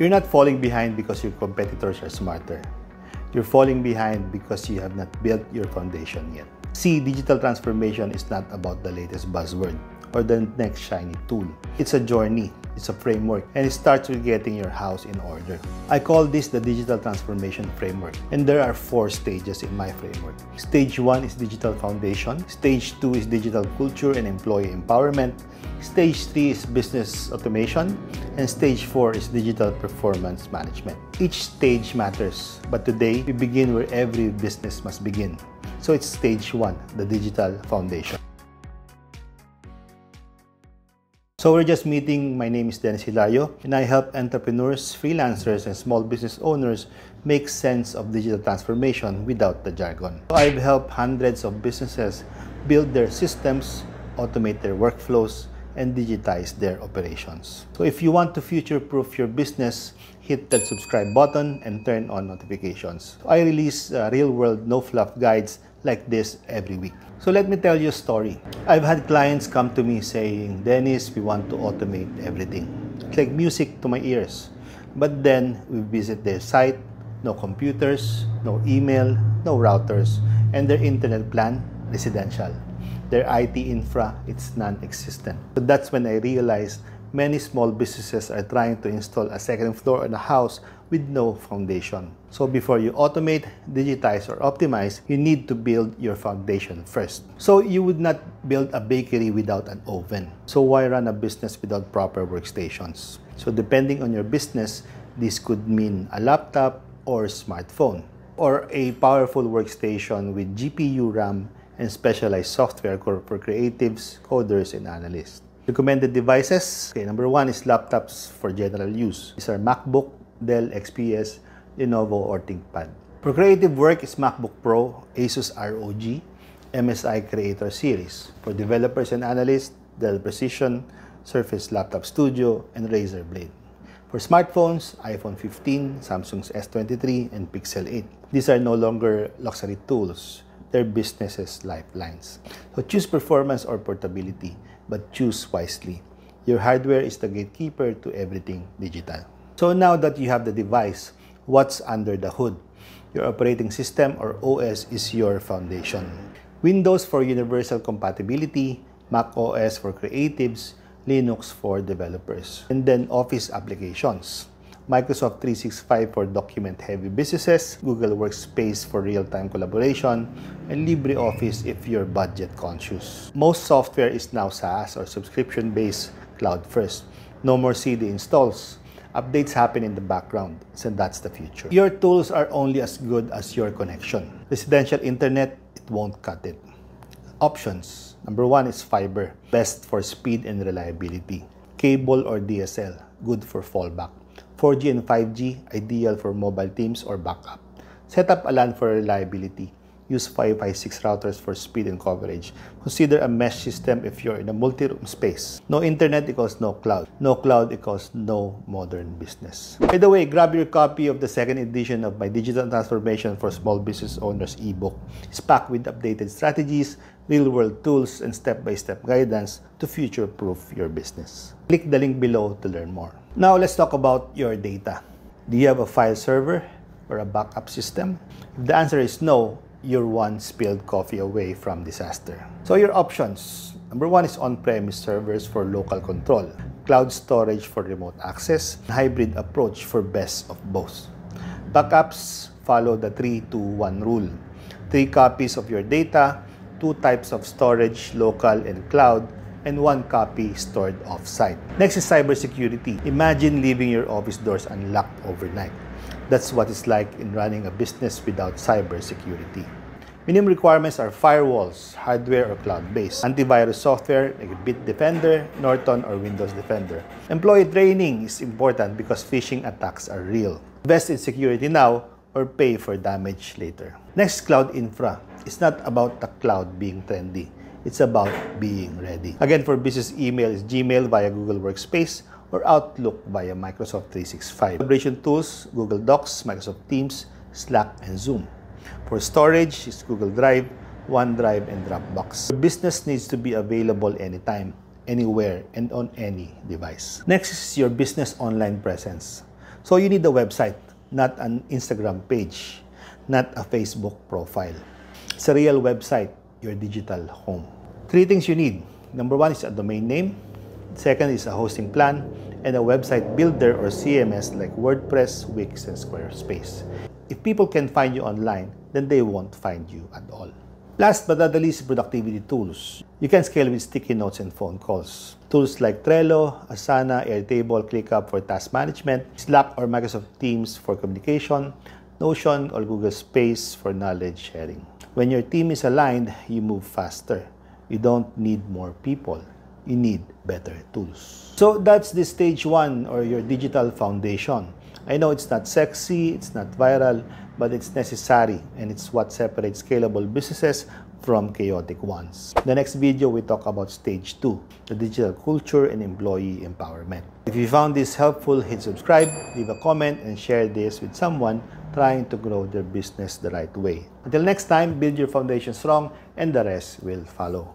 You're not falling behind because your competitors are smarter. You're falling behind because you have not built your foundation yet. See, digital transformation is not about the latest buzzword or the next shiny tool. It's a journey, it's a framework, and it starts with getting your house in order. I call this the digital transformation framework, and there are 4 stages in my framework. Stage 1 is digital foundation. Stage 2 is digital culture and employee empowerment. Stage 3 is business automation, and stage 4 is digital performance management. Each stage matters, but today we begin where every business must begin. So it's stage 1, the digital foundation. So we're just meeting. My name is Dennis Hilario, and I help entrepreneurs, freelancers, and small business owners make sense of digital transformation without the jargon. So I've helped hundreds of businesses build their systems, automate their workflows, and digitize their operations. So if you want to future-proof your business, hit that subscribe button and turn on notifications. I release real-world, no-fluff guides like this every week. So let me tell you a story. I've had clients come to me saying, Dennis, we want to automate everything. It's like music to my ears. But then we visit their site, no computers, no email, no routers, and their internet plan, residential. Their IT infra, it's non-existent. So that's when I realized many small businesses are trying to install a second floor in a house with no foundation. So before you automate, digitize, or optimize, you need to build your foundation first. So you would not build a bakery without an oven. So why run a business without proper workstations? So depending on your business, this could mean a laptop or smartphone, or a powerful workstation with GPU, RAM, and specialized software for creatives, coders, and analysts. Recommended devices. Okay, number 1 is laptops for general use. These are MacBook, Dell XPS, Lenovo, or ThinkPad. For creative work is MacBook Pro, Asus ROG, MSI Creator Series. For developers and analysts, Dell Precision, Surface Laptop Studio, and Razer Blade. For smartphones, iPhone 15, Samsung's S23, and Pixel 8. These are no longer luxury tools. They're businesses' lifelines. So choose performance or portability, but choose wisely. Your hardware is the gatekeeper to everything digital. So now that you have the device, what's under the hood? Your operating system or OS is your foundation. Windows for universal compatibility, Mac OS for creatives, Linux for developers. And then Office applications. Microsoft 365 for document-heavy businesses, Google Workspace for real-time collaboration, and LibreOffice if you're budget-conscious. Most software is now SaaS or subscription-based, cloud-first. No more CD installs. Updates happen in the background, so that's the future. Your tools are only as good as your connection. Residential internet, it won't cut it. Options. Number 1 is fiber, best for speed and reliability. Cable or DSL, good for fallback. 4G and 5G, ideal for mobile teams or backup. Set up a LAN for reliability. Use 556 routers for speed and coverage. Consider a mesh system if you're in a multi-room space. No internet equals no cloud. No cloud equals no modern business. By the way, grab your copy of the 2nd edition of my Digital Transformation for Small Business Owners ebook. It's packed with updated strategies, real-world tools, and step-by-step guidance to future-proof your business. Click the link below to learn more. Now, let's talk about your data. Do you have a file server or a backup system? If the answer is no, you're one spilled coffee away from disaster. So your options. Number 1 is on-premise servers for local control, cloud storage for remote access, hybrid approach for best of both. Backups follow the 3-2-1 rule. 3 copies of your data, 2 types of storage, local and cloud, and 1 copy stored off-site. Next is cybersecurity. Imagine leaving your office doors unlocked overnight. That's what it's like in running a business without cybersecurity. Minimum requirements are firewalls, hardware or cloud-based, antivirus software like Bitdefender, Norton, or Windows Defender. Employee training is important because phishing attacks are real. Invest in security now or pay for damage later. Next, cloud infra. It's not about the cloud being trendy. It's about being ready. Again, for business email is Gmail via Google Workspace or Outlook via Microsoft 365. Collaboration tools, Google Docs, Microsoft Teams, Slack, and Zoom. For storage, is Google Drive, OneDrive, and Dropbox. Your business needs to be available anytime, anywhere, and on any device. Next is your business online presence. So you need a website, not an Instagram page, not a Facebook profile. It's a real website, your digital home. 3 things you need. Number 1 is a domain name. Second is a hosting plan and a website builder or CMS like WordPress, Wix, and Squarespace. If people can find you online, then they won't find you at all. Last but not the least, productivity tools. You can scale with sticky notes and phone calls. Tools like Trello, Asana, Airtable, ClickUp for task management, Slack or Microsoft Teams for communication, Notion or Google Space for knowledge sharing. When your team is aligned, you move faster. You don't need more people. You need better tools. So that's the stage 1 or your digital foundation. I know it's not sexy, it's not viral, but it's necessary and it's what separates scalable businesses from chaotic ones. In the next video, we talk about stage 2, the digital culture and employee empowerment. If you found this helpful, hit subscribe, leave a comment, and share this with someone trying to grow their business the right way. Until next time, build your foundation strong and the rest will follow.